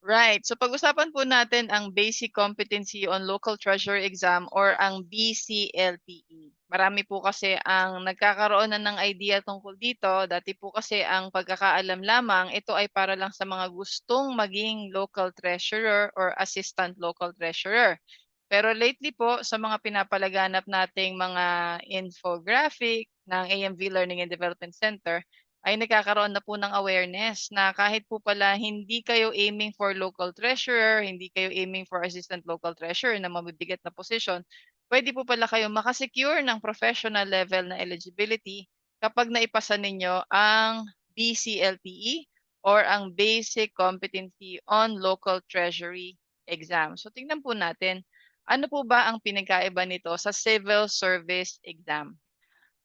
Right. So pag-usapan po natin ang Basic Competency on Local Treasury Exam or ang BCLTE. Marami po kasi ang nagkakaroon na ng idea tungkol dito. Dati po kasi ang pagkakaalam lamang, ito ay para lang sa mga gustong maging local treasurer or assistant local treasurer. Pero lately po, sa mga pinapalaganap nating mga infographic ng AMV Learning and Development Center, ay nagkakaroon na po ng awareness na kahit po pala hindi kayo aiming for local treasurer, hindi kayo aiming for assistant local treasurer na mabibigat na position, pwede po pala kayo makasecure ng professional level na eligibility kapag naipasa ninyo ang BCLTE or ang Basic Competency on Local Treasury Exam. So tingnan po natin, ano po ba ang pinagkaiba nito sa Civil Service Exam?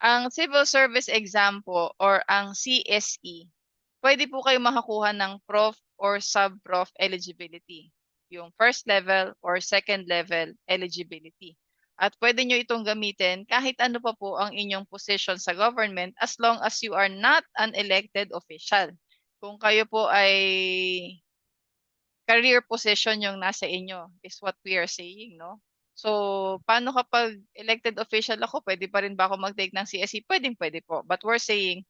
Ang Civil Service Exam po or ang CSE, pwede po kayo makakuha ng prof or sub-prof eligibility, yung first level or second level eligibility. At pwede nyo itong gamitin kahit ano pa po ang inyong position sa government as long as you are not an elected official. Kung kayo po ay career position yung nasa inyo is what we are saying, no? So, paano kapag elected official ako, pwede pa rin ba ako mag-take ng CSE? Pwedeng-pwede po. But we're saying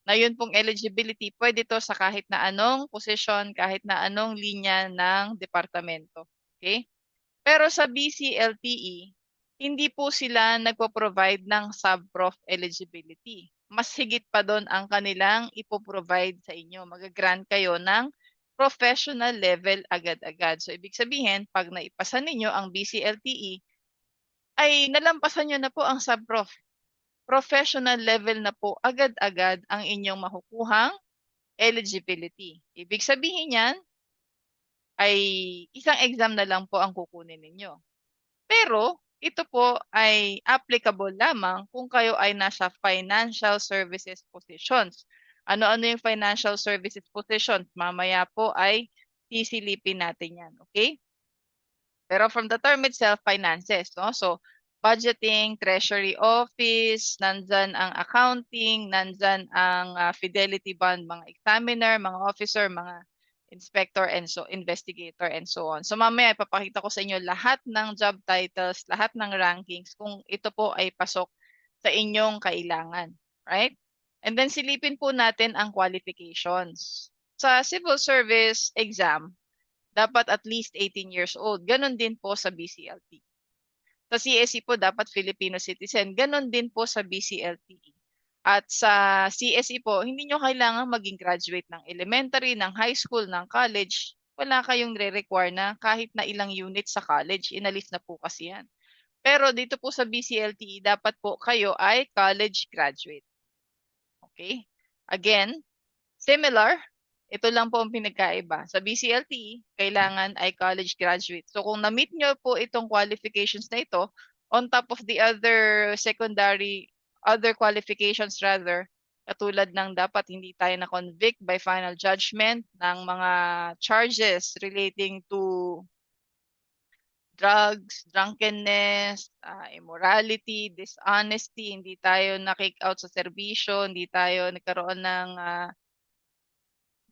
na yun pong eligibility, pwede to sa kahit na anong position, kahit na anong linya ng departamento. Okay? Pero sa BCLTE, hindi po sila nagpo-provide ng sub-prof eligibility. Mas higit pa doon ang kanilang ipo-provide sa inyo. Mag-grant kayo ng professional level agad-agad. So, ibig sabihin, pag naipasa ninyo ang BCLTE, ay nalampasan nyo na po ang sub-prof. Professional level na po agad-agad ang inyong makukuhang eligibility. Ibig sabihin yan, ay isang exam na lang po ang kukunin ninyo. Pero ito po ay applicable lamang kung kayo ay nasa financial services positions. Ano-ano yung financial services positions? Mamaya po ay sisilipin natin yan. Okay? Pero from the term itself, finances. No? So, budgeting, treasury office, nandyan ang accounting, nandyan ang fidelity bond, mga examiner, mga officer, mga inspector and so investigator and so on. So mamaya ipapakita ko sa inyo lahat ng job titles, lahat ng rankings kung ito po ay pasok sa inyong kailangan, right? And then silipin po natin ang qualifications. Sa civil service exam, dapat at least 18 years old. Ganon din po sa BCLT. Sa CSE po, dapat Filipino citizen. Ganon din po sa BCLTE. At sa CSE po, hindi nyo kailangan maging graduate ng elementary, ng high school, ng college. Wala kayong re-require na kahit na ilang units sa college. Inalis na po kasi yan. Pero dito po sa BCLTE, dapat po kayo ay college graduate. Okay? Again, similar, ito lang po ang pinagkaiba. Sa BCLTE, kailangan ay college graduate. So kung na-meet nyo po itong qualifications na ito, on top of the other qualifications rather, katulad ng dapat hindi tayo na-convict by final judgment ng mga charges relating to drugs, drunkenness, immorality, dishonesty, hindi tayo na-kick out sa serbisyo, hindi tayo nagkaroon ng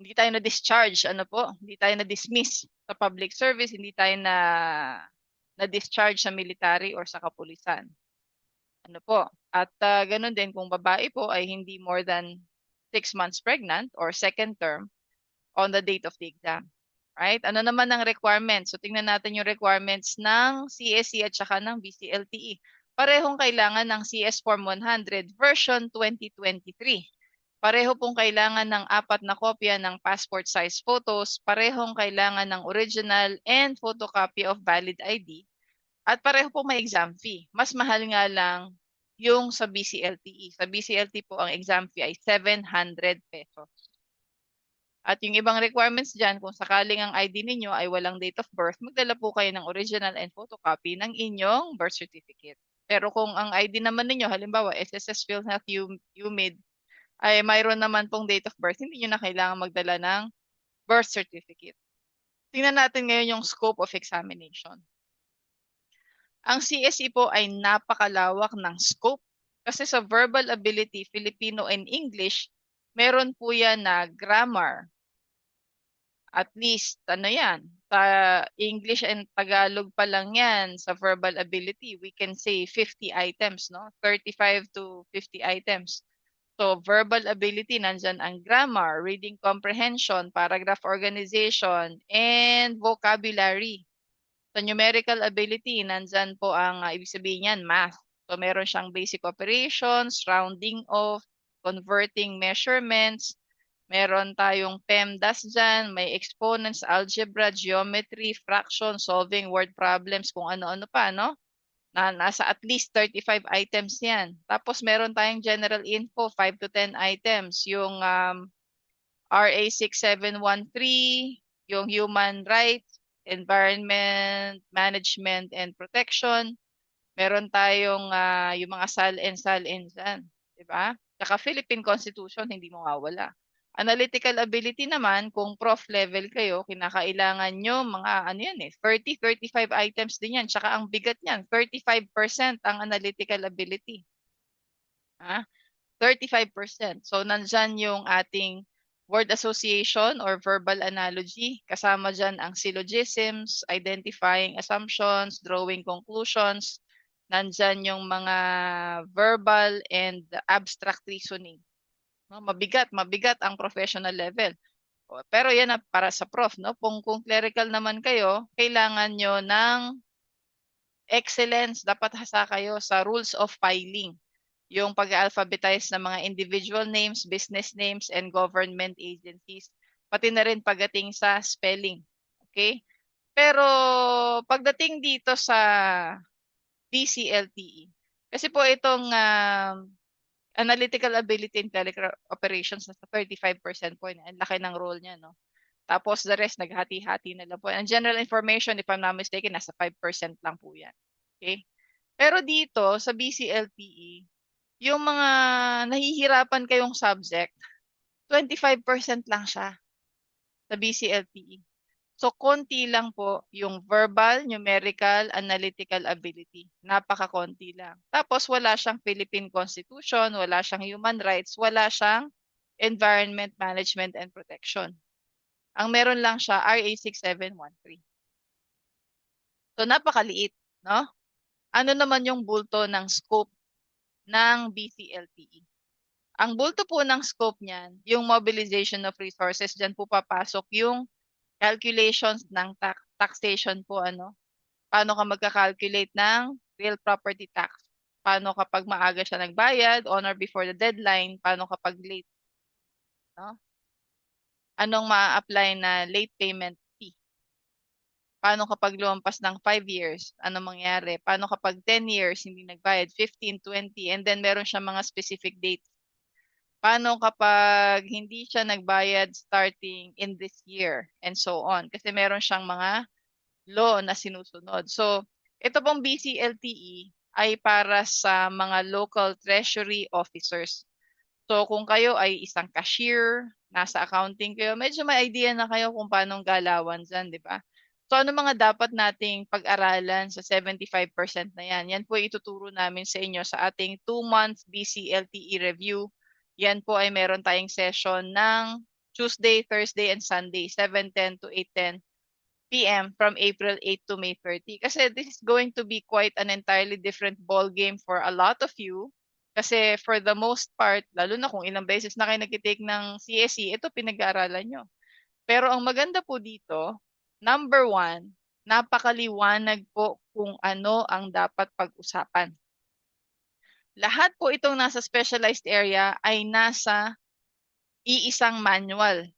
hindi tayo na-discharge, ano po, hindi tayo na-dismiss sa public service, hindi tayo na-discharge sa military or sa kapulisan. Ano po? At ganun din kung babae po ay hindi more than 6 months pregnant or second term on the date of the exam. Right? Ano naman ang requirements? So tingnan natin yung requirements ng CSE at saka ng BCLTE. Parehong kailangan ng CS Form 100 version 2023. Pareho pong kailangan ng 4 na kopya ng passport size photos, parehong kailangan ng original and photocopy of valid ID, at pareho pong may exam fee. Mas mahal nga lang yung sa BCLTE. Sa BCLTE po ang exam fee ay 700 pesos. At yung ibang requirements dyan, kung sakaling ang ID ninyo ay walang date of birth, magdala po kayo ng original and photocopy ng inyong birth certificate. Pero kung ang ID naman ninyo, halimbawa SSS PhilHealth UMID, ay mayroon naman pong date of birth, hindi nyo na kailangan magdala ng birth certificate. Tingnan natin ngayon yung scope of examination. Ang CSE po ay napakalawak ng scope kasi sa verbal ability, Filipino and English, meron po yan na grammar, At least, ano yan, English and Tagalog pa lang yan sa verbal ability. We can say 50 items, no? 35 to 50 items. So, verbal ability, nandyan ang grammar, reading comprehension, paragraph organization, and vocabulary. Sa numerical ability, nandyan po ang ibig sabihin yan, math. So, meron siyang basic operations, rounding off, converting measurements, meron tayong PEMDAS dyan, may exponents, algebra, geometry, fraction, solving word problems, kung ano-ano pa, no? Nasa at least 35 items yan. Tapos meron tayong general info, 5 to 10 items. Yung RA 6713, yung human rights, environment, management, and protection. Meron tayong yung mga SAL-and dyan. Diba? Tsaka Philippine Constitution, hindi mawawala. Analytical ability naman, kung prof level kayo, kinakailangan nyo mga 30-35 items din yan. Tsaka ang bigat niyan, 35% ang analytical ability. 35%. So, nandyan yung ating word association or verbal analogy. Kasama dyan ang syllogisms, identifying assumptions, drawing conclusions. Nandyan yung mga verbal and abstract reasoning. No, mabigat ang professional level. Pero yan na para sa prof, no? Kung clerical naman kayo, kailangan nyo ng excellence, dapat hasa kayo sa rules of filing. Yung pag-alphabetize ng mga individual names, business names, and government agencies. Pati na rin pagdating sa spelling. Okay? Pero pagdating dito sa BCLTE, kasi po itong analytical ability and clerical operations nasa 35% po. Ang laki ng role niya, no? Tapos the rest, naghati-hati na lang po. And general information, if I'm not mistaken, nasa 5% lang po yan. Okay? Pero dito, sa BCLTE, yung mga nahihirapan kayong subject, 25% lang siya sa BCLTE. So, konti lang po yung verbal, numerical, analytical ability. Napaka-konti lang. Tapos, wala siyang Philippine Constitution, wala siyang human rights, wala siyang environment management and protection. Ang meron lang siya, RA 6713. So, napakaliit, no? Ano naman yung bulto ng scope ng BCLTE? Ang bulto po ng scope niyan, yung mobilization of resources, dyan po papasok yung calculations ng taxation po, ano? Paano ka magka-calculate ng real property tax? Paano kapag maaga siya nagbayad, on or before the deadline? Paano kapag late? No? Anong ma-apply na late payment fee? Paano kapag lumampas ng 5 years? Ano mangyari? Paano kapag 10 years hindi nagbayad? 15, 20, and then meron siya mga specific dates. Paano kapag hindi siya nagbayad starting in this year? And so on. Kasi meron siyang mga law na sinusunod. So, ito pong BCLTE ay para sa mga local treasury officers. So, kung kayo ay isang cashier, nasa accounting kayo, medyo may idea na kayo kung paano galawan dyan, di ba? So, ano mga dapat nating pag-aralan sa 75% na yan? Yan po ituturo namin sa inyo sa ating 2-month BCLTE review. Yan po ay meron tayong session ng Tuesday, Thursday, and Sunday, 7:10 to 8:10 p.m. from April 8 to May 30. Kasi this is going to be quite an entirely different ball game for a lot of you. Kasi for the most part, lalo na kung ilang beses na kayo nag-take ng CSE, ito pinag-aaralan nyo. Pero ang maganda po dito, number 1, napakaliwanag po kung ano ang dapat pag-usapan. Lahat po itong nasa specialized area ay nasa iisang manual.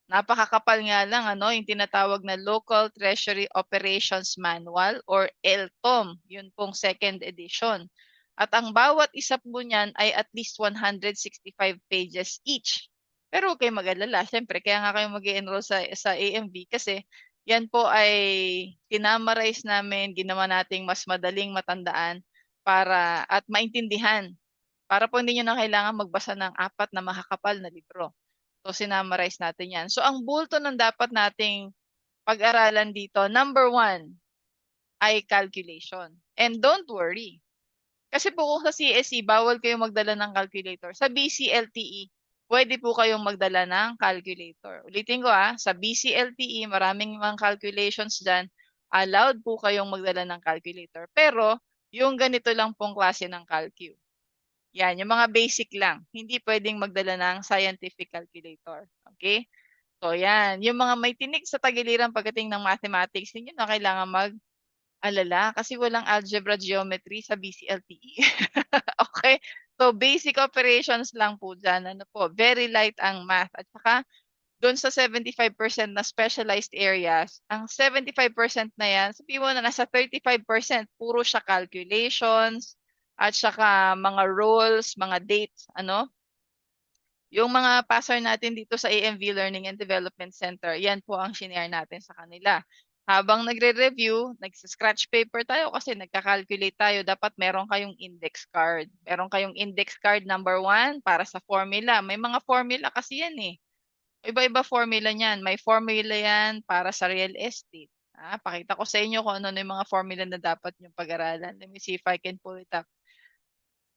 Napakakapal nga lang, ano, yung tinatawag na Local Treasury Operations Manual or LTOM, yun pong second edition. At ang bawat isa po niyan ay at least 165 pages each. Pero huwag kayong mag-alala, syempre, kaya nga kayo mag-enroll sa AMV kasi yan po ay sinamarize namin, ginawa nating mas madaling matandaan at maintindihan. Para po hindi nyo na kailangan magbasa ng 4 na makakapal na libro. So, sinamarize natin yan. So, ang bulto ng dapat nating pag-aralan dito, number 1, ay calculation. And don't worry. Kasi po kung sa CSE, bawal kayo magdala ng calculator. Sa BCLTE, pwede po kayong magdala ng calculator. Ulitin ko sa BCLTE, maraming mga calculations dyan. Allowed po kayong magdala ng calculator. Pero, yung ganito lang pong klase ng calcu. Yan, yung mga basic lang. Hindi pwedeng magdala ng scientific calculator. Okay? So, yan. Yung mga may tinik sa tagiliran pagdating ng mathematics, hindi na kailangan mag-alala kasi walang algebra geometry sa BCLTE. Okay? So, basic operations lang po dyan. Ano po, very light ang math. At saka, doon sa 75% na specialized areas, ang 75% na yan, sabihin mo na nasa 35%, puro siya calculations, at saka mga roles, mga dates, ano? Yung mga passer natin dito sa AMV Learning and Development Center, yan po ang shinare natin sa kanila. Habang nagre-review, nagsa-scratch paper tayo kasi nagka-calculate tayo, dapat meron kayong index card. Meron kayong index card number 1 para sa formula. May mga formula kasi yan eh. Iba-iba formula niyan. May formula yan para sa real estate. Pakita ko sa inyo kung ano na yung mga formula na dapat yung pag-aralan. Let me see if I can pull it up.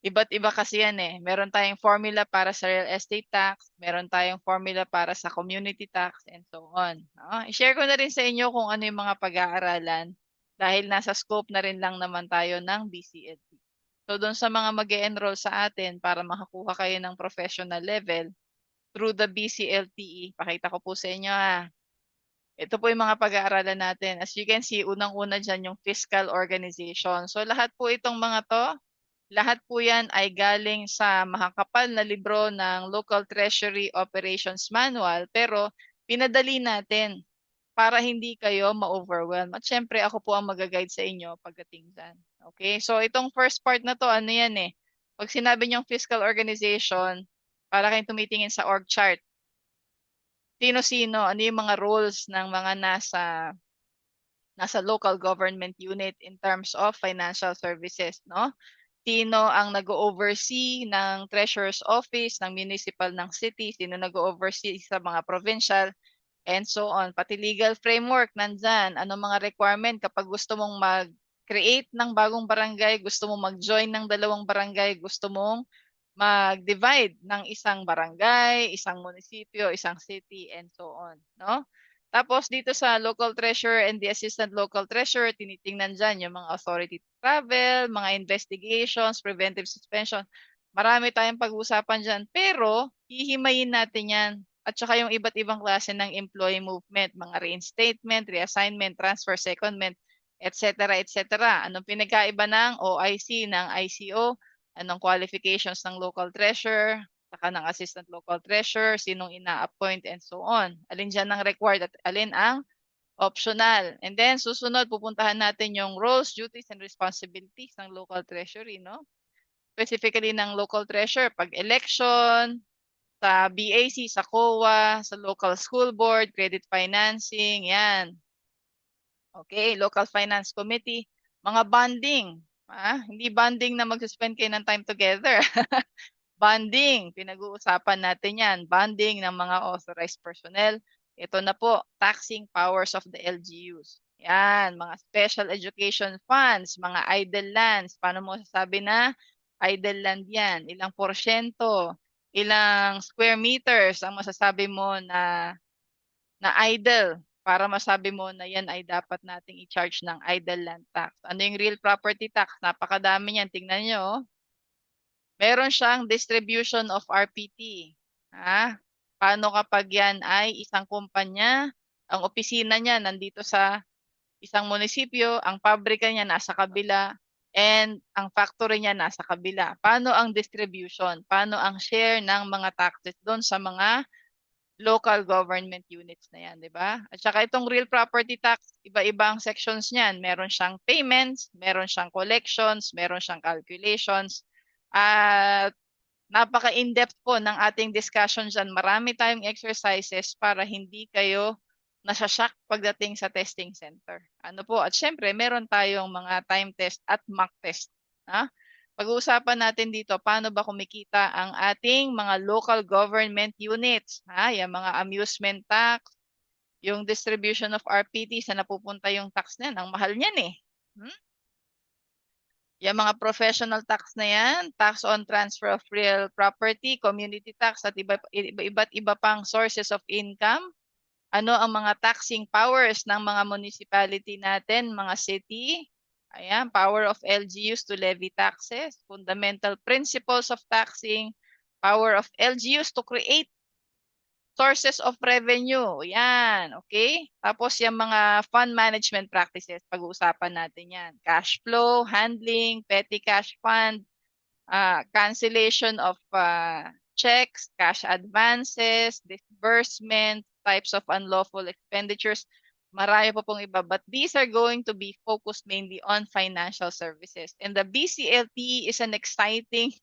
Iba't iba kasi yan eh. Meron tayong formula para sa real estate tax, meron tayong formula para sa community tax, and so on. I-share ko na rin sa inyo kung ano yung mga pag-aaralan dahil nasa scope na rin lang naman tayo ng BCLT. So doon sa mga mag enroll sa atin para makakuha kayo ng professional level through the BCLTE, pakita ko po sa inyo Ito po yung mga pag-aaralan natin. As you can see, unang-una dyan yung fiscal organization. So lahat po itong mga to, lahat po yan ay galing sa makakapal na libro ng Local Treasury Operations Manual pero pinadali natin para hindi kayo ma-overwhelm. At syempre ako po ang mag-guide sa inyo pagdating dyan. Okay? So itong first part na to, ano yan eh? Pag sinabi niyong fiscal organization, para kayong tumitingin sa org chart, sino-sino, ano yung mga roles ng mga nasa local government unit in terms of financial services, no? Sino ang nag-oversee ng treasurer's office, ng municipal ng city, sino nag-oversee sa mga provincial, and so on. Pati legal framework, nandyan. Anong mga requirement kapag gusto mong mag-create ng bagong barangay, gusto mong mag-join ng dalawang barangay, gusto mong mag-divide ng isang barangay, isang munisipyo, isang city, and so on. No? Tapos dito sa local treasurer and the assistant local treasurer, tinitingnan dyan yung mga authority to travel, mga investigations, preventive suspension. Marami tayong pag-uusapan dyan. Pero, hihimayin natin yan. At saka yung iba't ibang klase ng employee movement, mga reinstatement, reassignment, transfer, secondment, etc. etc. Anong pinagkaiba ng OIC, ng ICO, anong qualifications ng local treasurer, saka ng assistant local treasurer, sinong ina-appoint, and so on. Alin dyan ang required at alin ang optional. And then, susunod, pupuntahan natin yung roles, duties, and responsibilities ng local treasury, no? Specifically ng local treasurer, pag election, sa BAC, sa COA, sa local school board, credit financing, yan. Okay, local finance committee, mga bonding. Hindi bonding na mag-spend kayo ng time together. Bonding, pinag-uusapan natin yan. Bonding ng mga authorized personnel. Ito na po, taxing powers of the LGUs. Yan, mga special education funds, mga idle lands. Paano mo sasabi na idle land yan? Ilang porsyento? Ilang square meters ang masasabi mo na idle para masabi mo na yan ay dapat nating i-charge ng idle land tax. Ano yung real property tax? Napakadami niyan. Tingnan nyo. Meron siyang distribution of RPT. Paano kapag yan ay isang kumpanya, ang opisina niya nandito sa isang munisipyo, ang pabrika niya nasa kabila, and ang factory niya nasa kabila. Paano ang distribution? Paano ang share ng mga taxes doon sa mga local government units na yan, di ba? At saka itong real property tax, iba-iba ang sections niyan. Meron siyang payments, meron siyang collections, meron siyang calculations, at napaka-in-depth po ng ating discussion dyan. Marami tayong exercises para hindi kayo nasashock pagdating sa testing center. Ano po? At syempre, meron tayong mga time test at mock test. Pag-uusapan natin dito, paano ba kumikita ang ating mga local government units? Yung mga amusement tax, yung distribution of RPT, sa napupunta yung tax na yan. Ang mahal niyan eh. Yung mga professional tax na yan, tax on transfer of real property, community tax, at iba't iba pang sources of income. Ano ang mga taxing powers ng mga municipality natin, mga city? Ayan, power of LGUs to levy taxes, fundamental principles of taxing, power of LGUs to create sources of revenue. Yan, okay? Tapos yung mga fund management practices, pag-uusapan natin yan. Cash flow, handling, petty cash fund, cancellation of checks, cash advances, disbursement, types of unlawful expenditures. Marami pa pong iba. But these are going to be focused mainly on financial services. And the BCLT is an exciting,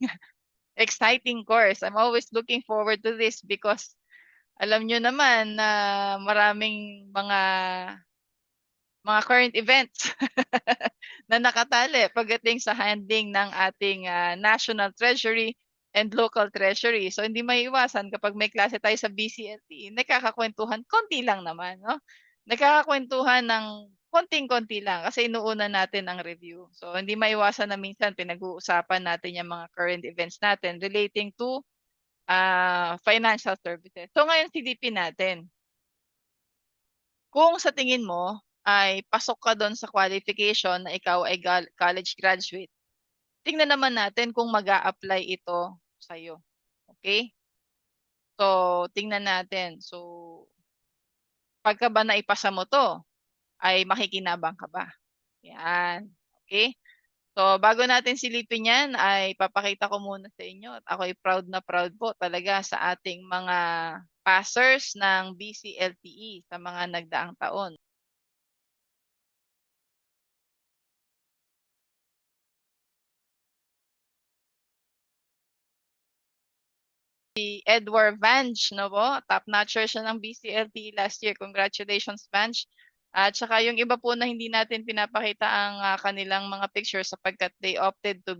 exciting course. I'm always looking forward to this because alam nyo naman na maraming mga current events na nakatali pagdating sa handling ng ating national treasury and local treasury. So hindi maiiwasan kapag may klase tayo sa BCLT, nakakakwentuhan konti lang naman, no? Nakakakwentuhan ng konting-konti lang kasi inuuna natin ang review. So hindi maiwasan na minsan pinag-uusapan natin yung mga current events natin relating to financial services. So ngayon silipin natin. Kung sa tingin mo ay pasok ka doon sa qualification na ikaw ay college graduate, tingnan naman natin kung mag-a-apply ito sa'yo. Okay? So, tingnan natin. So, pagka ba naipasa mo to, ay makikinabang ka ba? Yan. Okay? So, bago natin silipin yan, ay papakita ko muna sa inyo at ako ay proud na proud po talaga sa ating mga passers ng BCLTE sa mga nagdaang taon. Si Edward Vange, no po? Top-notcher siya ng BCLTE last year. Congratulations, Vange. At saka yung iba po na hindi natin pinapakita ang kanilang mga pictures sapagkat they opted to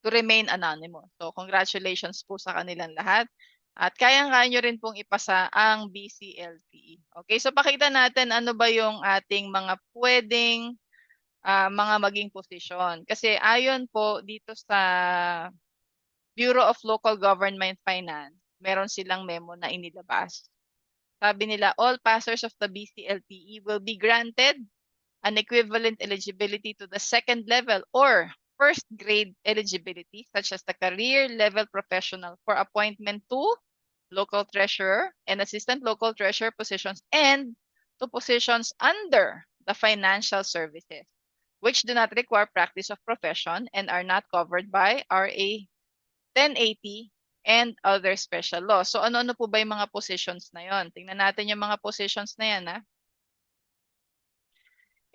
remain anonymous. So, congratulations po sa kanilang lahat. At kayang-kaya nyo rin pong ipasa ang BCLTE. Okay, so pakita natin ano ba yung ating mga pwedeng mga maging posisyon. Kasi ayon po dito sa Bureau of Local Government Finance, meron silang memo na inilabas. Sabi nila, all passers of the BCLTE will be granted an equivalent eligibility to the second level or first grade eligibility, such as the career level professional for appointment to local treasurer and assistant local treasurer positions and to positions under the financial services, which do not require practice of profession and are not covered by RA 1080 and other special laws. So ano-ano po ba yung mga positions na yon? Tingnan natin yung mga positions na yan. Ha?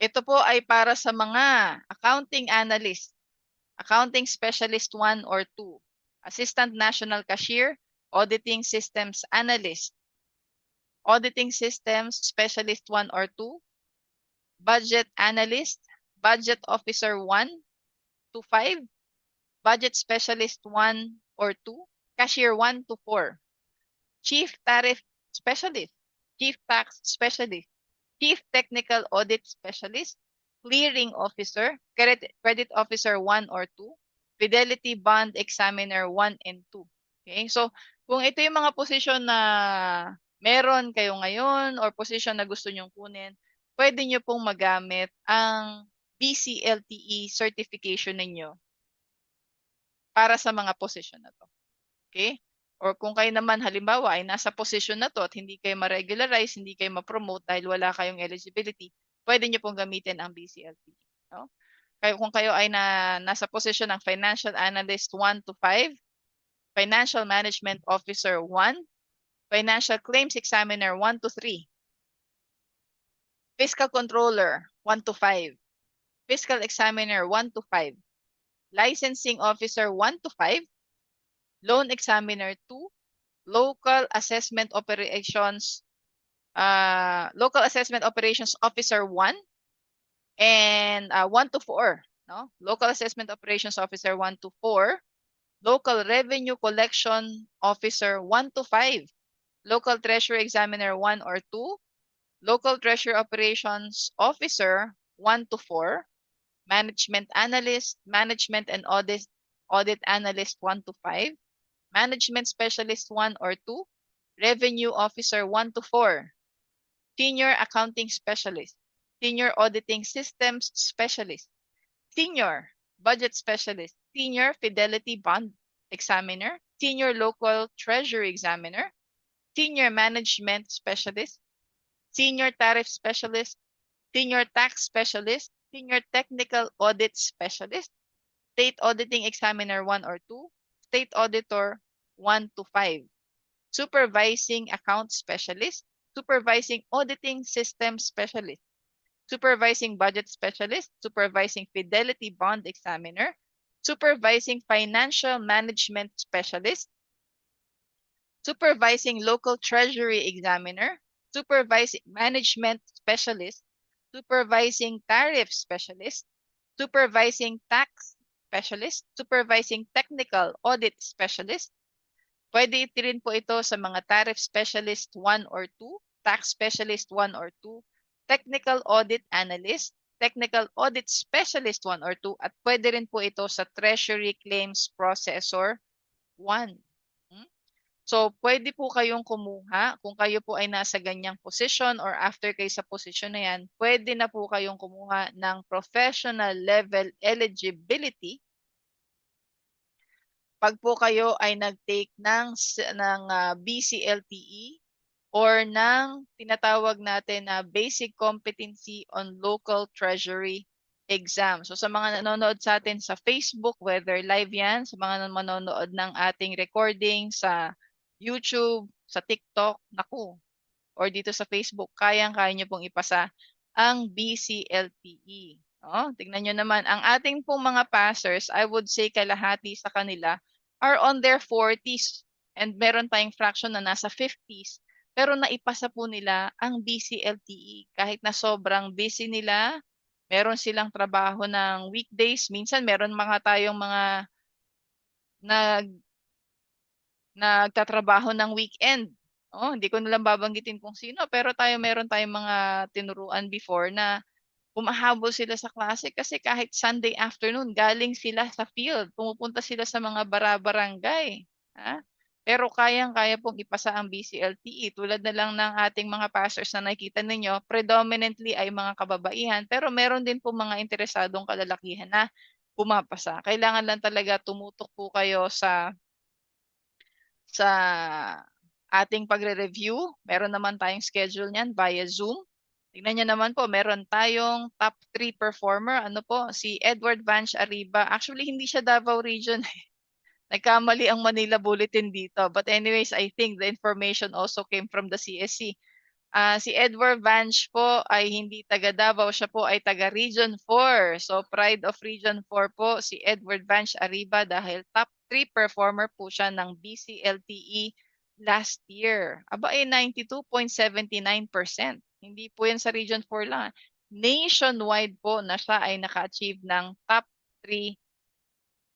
Ito po ay para sa mga accounting analyst, accounting specialist 1 or 2, assistant national cashier, auditing systems analyst, auditing systems specialist 1 or 2, budget analyst, budget officer 1 to 5, budget specialist 1 or 2, cashier 1 to 4, chief tariff specialist, chief tax specialist, chief technical audit specialist, clearing officer, credit officer 1 or 2, fidelity bond examiner 1 and 2. Okay? So, kung ito yung mga posisyon na meron kayo ngayon or posisyon na gusto nyong kunin, pwede nyo pong magamit ang BCLTE certification ninyo para sa mga posisyon na to. Okay? Or kung kayo naman halimbawa ay nasa posisyon na to at hindi kayo ma-regularize, hindi kayo ma-promote dahil wala kayong eligibility, pwede nyo pong gamitin ang BCLTE. No? Kung kayo ay nasa posisyon ng Financial Analyst 1 to 5, Financial Management Officer 1, Financial Claims Examiner 1 to 3, Fiscal Controller 1 to 5, Fiscal Examiner 1 to 5, Licensing Officer 1 to 5, Loan Examiner 2, Local Assessment Operations Officer 1, and 1 to 4. No? Local Assessment Operations Officer 1 to 4, Local Revenue Collection Officer 1 to 5, Local Treasury Examiner 1 or 2, Local Treasury Operations Officer 1 to 4, management analyst, management and audit analyst 1 to 5, management specialist 1 or 2, revenue officer 1 to 4, senior accounting specialist, senior auditing systems specialist, senior budget specialist, senior fidelity bond examiner, senior local treasury examiner, senior management specialist, senior tariff specialist, senior tax specialist, senior technical audit specialist, state auditing examiner 1 or 2, state auditor 1 to 5, supervising account specialist, supervising auditing system specialist, supervising budget specialist, supervising fidelity bond examiner, supervising financial management specialist, supervising local treasury examiner, supervising management specialist, supervising tariff specialist, supervising tax specialist, supervising technical audit specialist. Pwede rin po ito sa mga tariff specialist 1 or 2, tax specialist 1 or 2, technical audit analyst, technical audit specialist 1 or 2, at pwede rin po ito sa treasury claims processor 1. So, pwede po kayong kumuha, kung kayo po ay nasa ganyang position or after kayo sa position na yan, pwede na po kayong kumuha ng professional level eligibility pag po kayo ay nag-take ng BCLTE or ng tinatawag natin na Basic Competency on Local Treasury Exam. So sa mga nanonood sa atin sa Facebook, whether live yan, sa mga manonood ng ating recording sa YouTube, sa TikTok, naku, or dito sa Facebook, kayang-kaya nyo pong ipasa ang BCLTE. Oh, tignan nyo naman, ang ating pong mga passers, I would say kalahati sa kanila, are on their 40s and meron tayong fraction na nasa 50s. Pero naipasa po nila ang BCLTE kahit na sobrang busy nila, meron silang trabaho ng weekdays, minsan meron tayong mga nagtatrabaho ng weekend. Oh, hindi ko na lang babanggitin kung sino, pero meron tayong mga tinuruan before na humahabol sila sa klase kasi kahit Sunday afternoon, galing sila sa field, pumupunta sila sa mga barabarangay. Ha? Pero kayang-kaya pong ipasa ang BCLTE. Tulad na lang ng ating mga pastors na nakikita ninyo, predominantly ay mga kababaihan, pero meron din po mga interesadong kalalakihan na pumapasa. Kailangan lang talaga tumutok po kayo sa ating pagre-review. Meron naman tayong schedule niyan via Zoom. Tingnan niyo naman po, meron tayong top 3 performer. Ano po? Si Edward Vanch Arriba. Actually, hindi siya Davao Region. Nagkamali ang Manila Bulletin dito. But anyways, I think the information also came from the CSC. Si Edward Vanch po ay hindi taga Davao. Siya po ay taga Region 4. So, pride of Region 4 po si Edward Vanch Arriba dahil top 3 performer po siya ng BCLTE last year. Aba ay 92.79%. Hindi po yan sa Region 4 lang. Nationwide po na siya ay naka-achieve ng top 3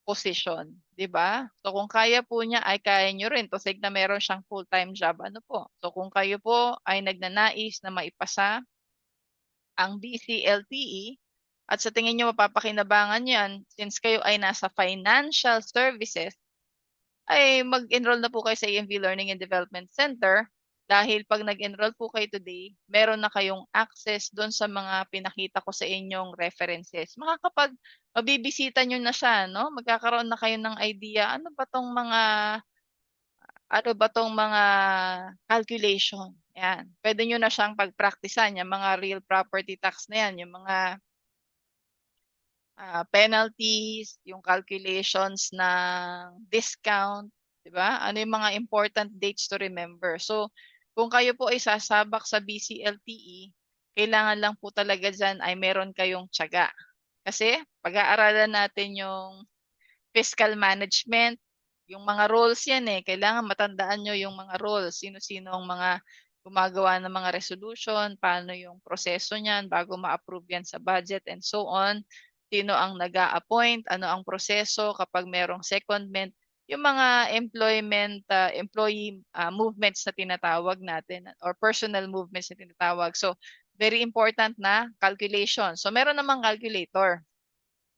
position. 'Di ba? So kung kaya po niya ay kaya niyo rin. Tosig na meron siyang full-time job. Ano po? So kung kayo po ay nagnanais na maipasa ang BCLTE at sa tingin niyo mapapakinabangan yan since kayo ay nasa financial services, ay mag-enroll na po kayo sa EMV Learning and Development Center dahil pag nag-enroll po kayo today, meron na kayong access doon sa mga pinakita ko sa inyong references. Mabibisita nyo na siya, no? Magkakaroon na kayo ng idea, ano ba tong mga calculation. Yan. Pwede nyo na siyang pagpraktisan, yung mga real property tax na yan, yung mga penalties, yung calculations ng discount, 'di ba? Ano yung mga important dates to remember. So, kung kayo po ay sasabak sa BCLTE, kailangan lang po talaga diyan ay meron kayong tiyaga. Kasi pag-aaralan natin yung fiscal management, yung mga roles yan kailangan matandaan nyo yung mga roles, sino-sino ang mga gumagawa ng mga resolution, paano yung proseso niyan bago ma-approve yan sa budget and so on. Sino ang nag-a-appoint, ano ang proseso kapag merong secondment, yung mga employee movements na tinatawag natin or personal movements na tinatawag. So, very important na calculation. So, meron namang calculator.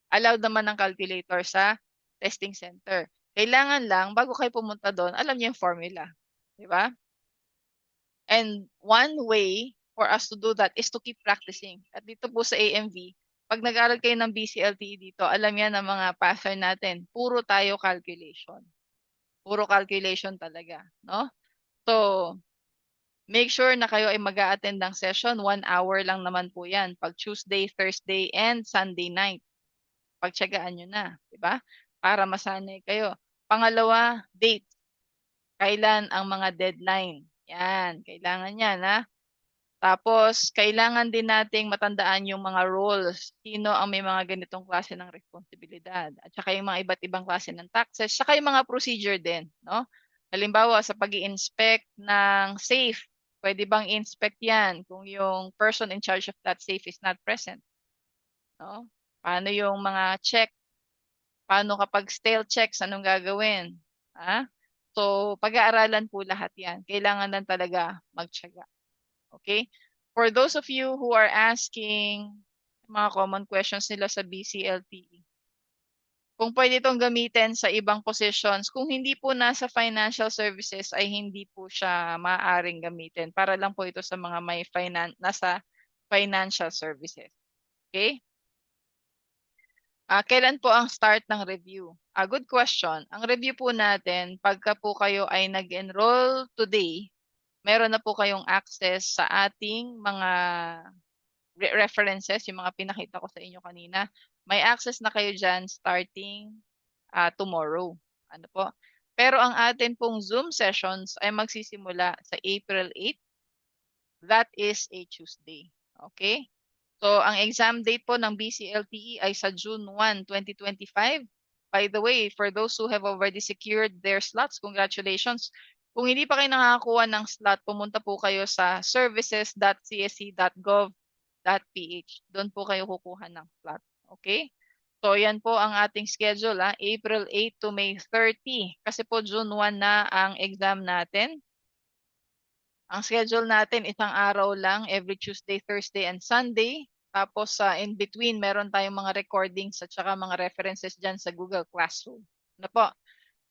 Allowed naman ng calculator sa testing center. Kailangan lang, bago kayo pumunta doon, alam niyo yung formula. Di ba? And one way for us to do that is to keep practicing. At dito po sa AMV, pag nag-aral kayo ng BCLTE dito, alam yan ng mga passer natin, puro tayo calculation. Puro calculation talaga, no? So, make sure na kayo ay mag-a-attend ng session. 1 hour lang naman po yan. Pag Tuesday, Thursday, and Sunday night. Pagtiyagaan nyo na, di ba? Para masanay kayo. Pangalawa, date. Kailan ang mga deadline? Yan, kailangan yan, ha? Tapos, kailangan din nating matandaan yung mga roles. Sino ang may mga ganitong klase ng responsibilidad. At saka yung mga iba't ibang klase ng taxes. Saka yung mga procedure din, no? Halimbawa, sa pag-i-inspect ng safe, pwede bang inspect yan kung yung person in charge of that safe is not present, no? Paano yung mga check? Paano kapag stale checks, anong gagawin? Ha? So, pag-aaralan po lahat yan. Kailangan lang talaga magtiyaga. Okay? For those of you who are asking mga common questions nila sa BCLTE, kung pwede itong gamitin sa ibang positions, kung hindi po nasa financial services ay hindi po siya maaaring gamitin. Para lang po ito sa mga may nasa financial services. Okay? Kailan po ang start ng review? Good question. Ang review po natin, pagka po kayo ay nag-enroll today, meron na po kayong access sa ating mga references, yung mga pinakita ko sa inyo kanina. May access na kayo dyan starting tomorrow. Ano po? Pero ang atin pong Zoom sessions ay magsisimula sa April 8. That is a Tuesday. Okay? So, ang exam date po ng BCLTE ay sa June 1, 2025. By the way, for those who have already secured their slots, congratulations. Kung hindi pa kayo nakakakuha ng slot, pumunta po kayo sa services.csc.gov.ph. Doon po kayo kukuha ng slot. Okay? So, yan po ang ating schedule, April 8 to May 30. Kasi po June 1 na ang exam natin. Ang schedule natin, isang araw lang, every Tuesday, Thursday, and Sunday. Tapos in between, meron tayong mga recordings at saka mga references dyan sa Google Classroom. Ano po?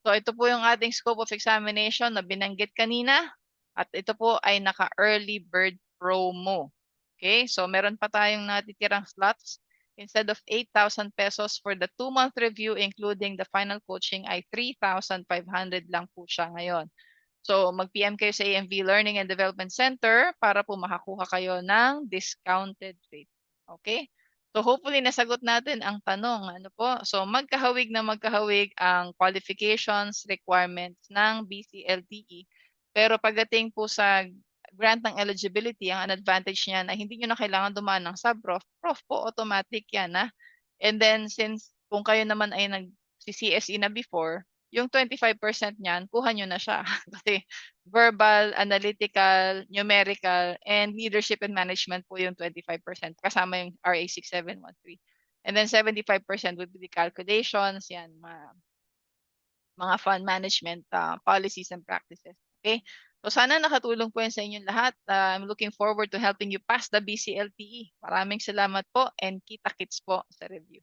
So ito po yung ating scope of examination na binanggit kanina. At ito po ay naka-early bird promo. Okay? So meron pa tayong natitirang slots. Instead of 8,000 pesos for the 2-month review, including the final coaching, ay 3,500 lang po siya ngayon. So, mag-PM kayo sa AMV Learning and Development Center para po makakuha kayo ng discounted rate. Okay? So, hopefully nasagot natin ang tanong. Ano po? So, magkahawig na magkahawig ang qualifications, requirements ng BCLTE. Pero pagdating po sa grant ng eligibility, ang advantage niyan ay hindi nyo na kailangan dumaan ng sub-prof. Prof po, automatic yan. And then, since kung kayo naman ay nag-CSE na before, yung 25% niyan, kuha nyo na siya. Kasi verbal, analytical, numerical, and leadership and management po yung 25%. Kasama yung RA 6713. And then 75% would be the calculations, yan, mga fund management policies and practices. Okay? So sana nakatulong po yan sa inyong lahat. I'm looking forward to helping you pass the BCLTE. Maraming salamat po and kita-kits po sa review.